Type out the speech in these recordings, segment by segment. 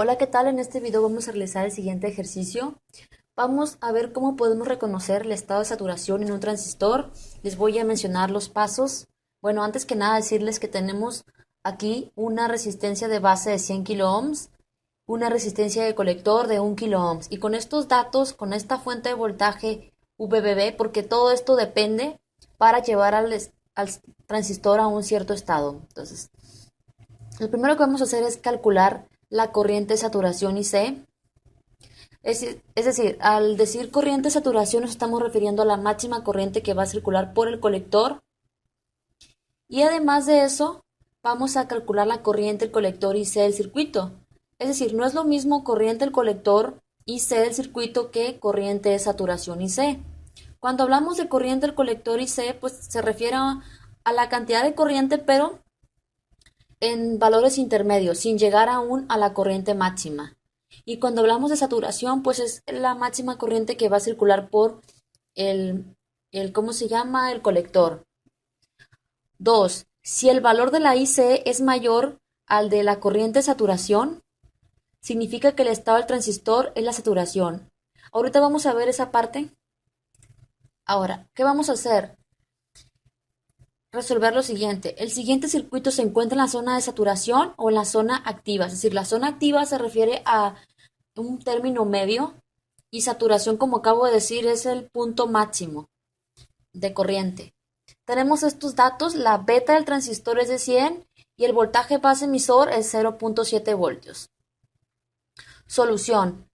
Hola, ¿qué tal? En este video vamos a realizar el siguiente ejercicio. Vamos a ver cómo podemos reconocer el estado de saturación en un transistor. Les voy a mencionar los pasos. Bueno, antes que nada decirles que tenemos aquí una resistencia de base de 100 kilo ohms, una resistencia de colector de 1 kilo ohms. Y con estos datos, con esta fuente de voltaje VBB, porque todo esto depende para llevar al transistor a un cierto estado. Entonces, lo primero que vamos a hacer es calcular la corriente de saturación IC. Es decir, al decir corriente de saturación nos estamos refiriendo a la máxima corriente que va a circular por el colector. Y además de eso, vamos a calcular la corriente del colector IC del circuito. Es decir, no es lo mismo corriente del colector IC del circuito que corriente de saturación IC. Cuando hablamos de corriente del colector IC, pues se refiere a la cantidad de corriente, pero en valores intermedios, sin llegar aún a la corriente máxima. Y cuando hablamos de saturación, pues es la máxima corriente que va a circular por ¿cómo se llama? El colector. 2. Si el valor de la IC es mayor al de la corriente de saturación, significa que el estado del transistor es la saturación. Ahorita vamos a ver esa parte. Ahora, ¿qué vamos a hacer? Resolver lo siguiente. El siguiente circuito se encuentra en la zona de saturación o en la zona activa. Es decir, la zona activa se refiere a un término medio y saturación, como acabo de decir, es el punto máximo de corriente. Tenemos estos datos. La beta del transistor es de 100 y el voltaje base emisor es 0.7 voltios. Solución.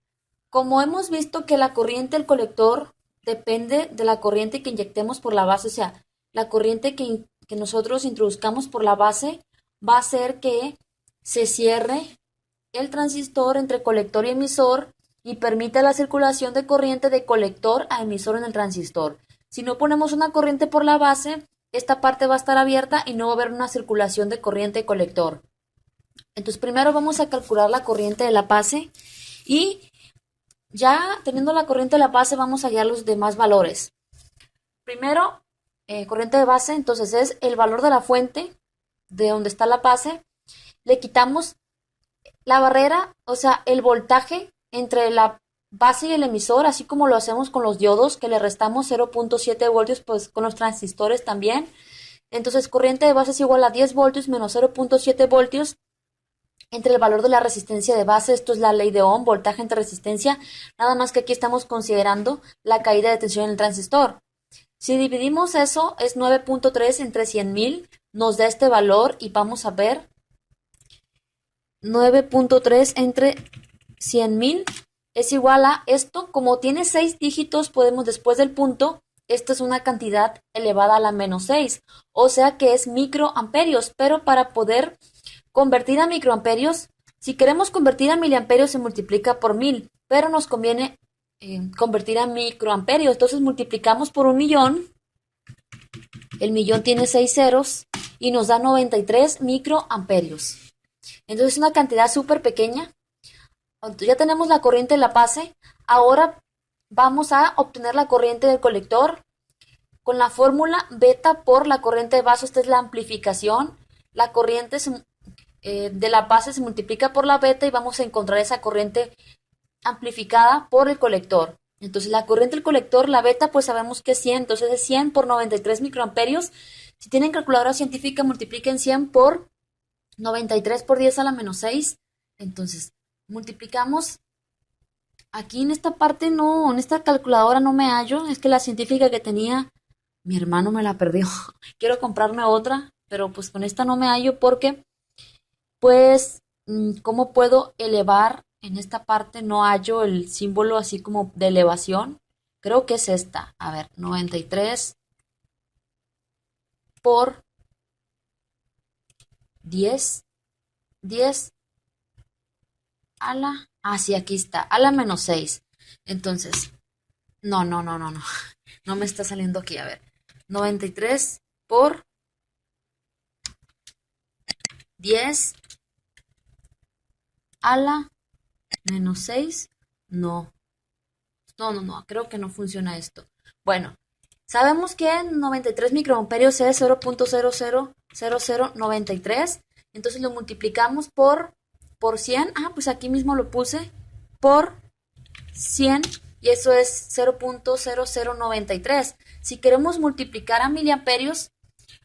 Como hemos visto que la corriente del colector depende de la corriente que inyectemos por la base, o sea, la corriente que nosotros introduzcamos por la base va a hacer que se cierre el transistor entre colector y emisor y permite la circulación de corriente de colector a emisor en el transistor. Si no ponemos una corriente por la base, esta parte va a estar abierta y no va a haber una circulación de corriente de colector. Entonces primero vamos a calcular la corriente de la base y ya teniendo la corriente de la base vamos a hallar los demás valores. Primero, corriente de base, entonces es el valor de la fuente de donde está la base. Le quitamos la barrera, o sea, el voltaje entre la base y el emisor, así como lo hacemos con los diodos, que le restamos 0.7 voltios, pues con los transistores también. Entonces, corriente de base es igual a 10 voltios menos 0.7 voltios entre el valor de la resistencia de base. Esto es la ley de Ohm, voltaje entre resistencia, nada más que aquí estamos considerando la caída de tensión en el transistor. Si dividimos eso, es 9.3 entre 100.000, nos da este valor y vamos a ver 9.3 entre 100.000 es igual a esto. Como tiene 6 dígitos, podemos después del punto, esta es una cantidad elevada a la menos 6, o sea que es microamperios, pero para poder convertir a microamperios, si queremos convertir a miliamperios se multiplica por 1000, pero nos conviene convertir a microamperios, entonces multiplicamos por 1.000.000, el millón tiene 6 ceros y nos da 93 microamperios. Entonces es una cantidad súper pequeña. Ya tenemos la corriente de la base. Ahora vamos a obtener la corriente del colector con la fórmula beta por la corriente de base. Esta es la amplificación. La corriente de la base se multiplica por la beta y vamos a encontrar esa corriente amplificada por el colector. Entonces la corriente del colector, la beta, pues sabemos que es 100. Entonces es 100 por 93 microamperios. Si tienen calculadora científica, multipliquen 100 por 93 por 10 a la menos 6. Entonces multiplicamos. Aquí en esta parte no, en esta calculadora no me hallo. Es que la científica que tenía, mi hermano me la perdió. Quiero comprarme otra, pero pues con esta no me hallo porque, pues, ¿cómo puedo elevar? En esta parte no hallo el símbolo así como de elevación. Creo que es esta. A ver, 93 por 10. 10 a la... Ah, sí, aquí está. A la menos 6. Entonces, no, no, no, no, no. No me está saliendo aquí. A ver. 93 por 10 a la menos 6. No. No, no, no. Creo que no funciona esto. Bueno, sabemos que 93 microamperios es 0.000093. Entonces lo multiplicamos por por 100, pues aquí mismo lo puse, por 100, y eso es 0.0093. Si queremos multiplicar a miliamperios,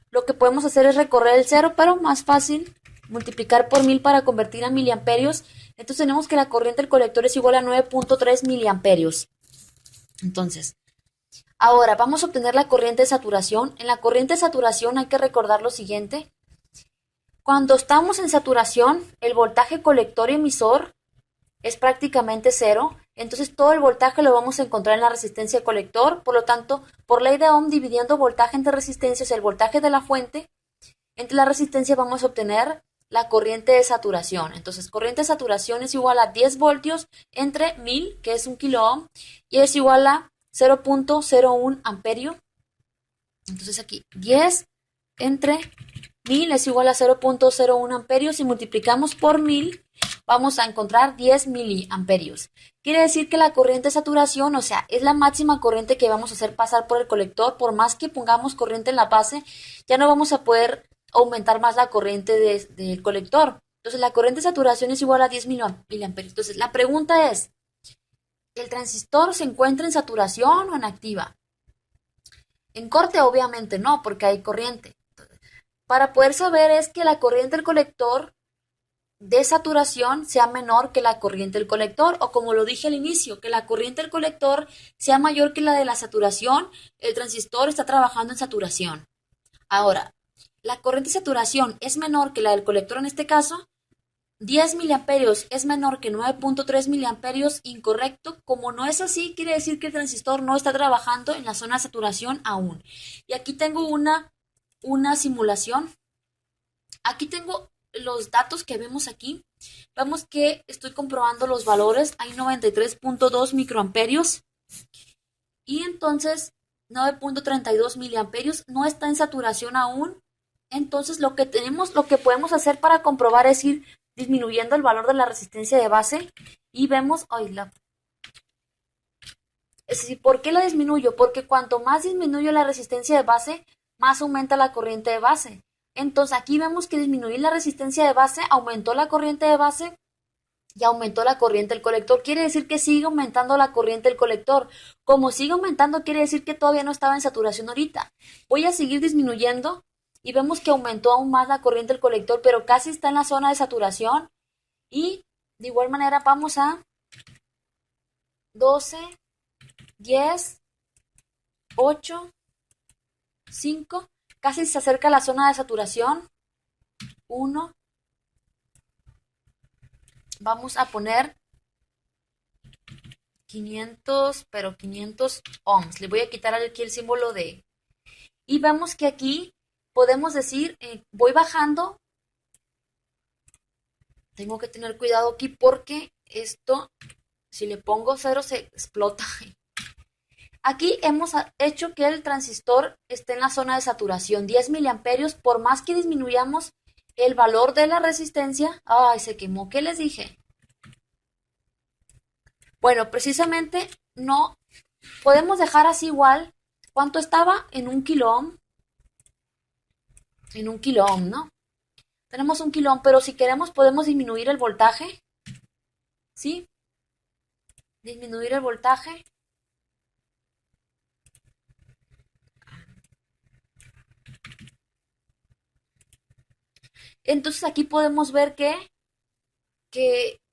lo que podemos hacer es recorrer el cero, pero más fácil, multiplicar por 1000 para convertir a miliamperios. Entonces tenemos que la corriente del colector es igual a 9.3 miliamperios. Entonces, ahora vamos a obtener la corriente de saturación. En la corriente de saturación hay que recordar lo siguiente. Cuando estamos en saturación, el voltaje colector y emisor es prácticamente cero. Entonces todo el voltaje lo vamos a encontrar en la resistencia colector. Por lo tanto, por ley de Ohm, dividiendo voltaje entre resistencias, el voltaje de la fuente entre la resistencia, vamos a obtener la corriente de saturación. Entonces, corriente de saturación es igual a 10 voltios entre 1000, que es 1 kilo ohm, y es igual a 0.01 amperio. Entonces aquí 10 entre 1000 es igual a 0.01 amperios. Si multiplicamos por 1000, vamos a encontrar 10 miliamperios. Quiere decir que la corriente de saturación, o sea, es la máxima corriente que vamos a hacer pasar por el colector. Por más que pongamos corriente en la base, ya no vamos a poder aumentar más la corriente del colector. Entonces, la corriente de saturación es igual a 10 miliamperios. Entonces, la pregunta es, ¿el transistor se encuentra en saturación o en activa? En corte, obviamente no, porque hay corriente. Para poder saber es que la corriente del colector de saturación sea menor que la corriente del colector, o como lo dije al inicio, que la corriente del colector sea mayor que la de la saturación, el transistor está trabajando en saturación. Ahora, la corriente de saturación es menor que la del colector en este caso, 10 miliamperios es menor que 9.3 miliamperios, incorrecto. Como no es así, quiere decir que el transistor no está trabajando en la zona de saturación aún. Y aquí tengo una simulación. Aquí tengo los datos que vemos aquí. Vemos que estoy comprobando los valores. Hay 93.2 microamperios. Y entonces 9.32 miliamperios no está en saturación aún. Entonces lo que podemos hacer para comprobar es ir disminuyendo el valor de la resistencia de base. Y vemos, es decir, ¿por qué la disminuyo? Porque cuanto más disminuyo la resistencia de base, más aumenta la corriente de base. Entonces aquí vemos que disminuir la resistencia de base aumentó la corriente de base y aumentó la corriente del colector. Quiere decir que sigue aumentando la corriente del colector. Como sigue aumentando, quiere decir que todavía no estaba en saturación ahorita. Voy a seguir disminuyendo y vemos que aumentó aún más la corriente del colector, pero casi está en la zona de saturación. Y de igual manera vamos a 12, 10, 8, 5. Casi se acerca a la zona de saturación. 1. Vamos a poner 500, pero 500 ohms. Le voy a quitar aquí el símbolo de. Y vemos que aquí podemos decir, voy bajando. Tengo que tener cuidado aquí porque esto, si le pongo 0, se explota. Aquí hemos hecho que el transistor esté en la zona de saturación, 10 miliamperios. Por más que disminuyamos el valor de la resistencia, ¡ay, se quemó! ¿Qué les dije? Bueno, precisamente no podemos dejar así igual. ¿Cuánto estaba? En 1 kilo ohm. En 1 kilo ohm, ¿no? Tenemos 1 kilo ohm, pero si queremos podemos disminuir el voltaje. ¿Sí? Disminuir el voltaje. Entonces aquí podemos ver que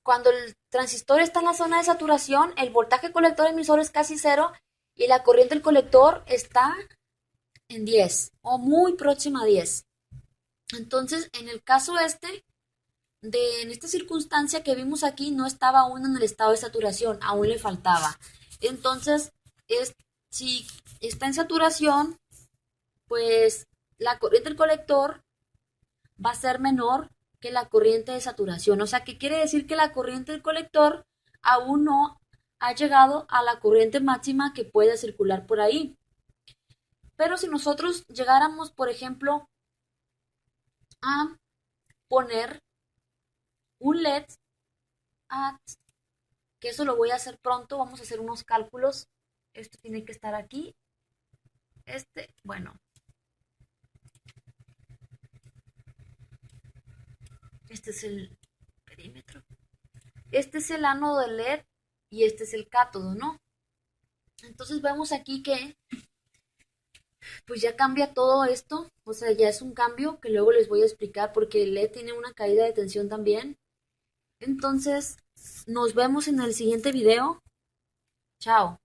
cuando el transistor está en la zona de saturación, el voltaje colector emisor es casi cero y la corriente del colector está en 10 o muy próxima a 10. Entonces, en el caso en esta circunstancia que vimos aquí, no estaba aún en el estado de saturación, aún le faltaba. Entonces, si está en saturación, pues la corriente del colector va a ser menor que la corriente de saturación. O sea, ¿qué quiere decir? Que la corriente del colector aún no ha llegado a la corriente máxima que puede circular por ahí. Pero si nosotros llegáramos, por ejemplo, a poner un LED, que eso lo voy a hacer pronto, vamos a hacer unos cálculos. Esto tiene que estar aquí. Bueno, este es el perímetro. Este es el ánodo del LED y este es el cátodo, ¿no? Entonces vemos aquí que pues ya cambia todo esto, o sea, ya es un cambio que luego les voy a explicar porque el LED tiene una caída de tensión también. Entonces, nos vemos en el siguiente video. Chao.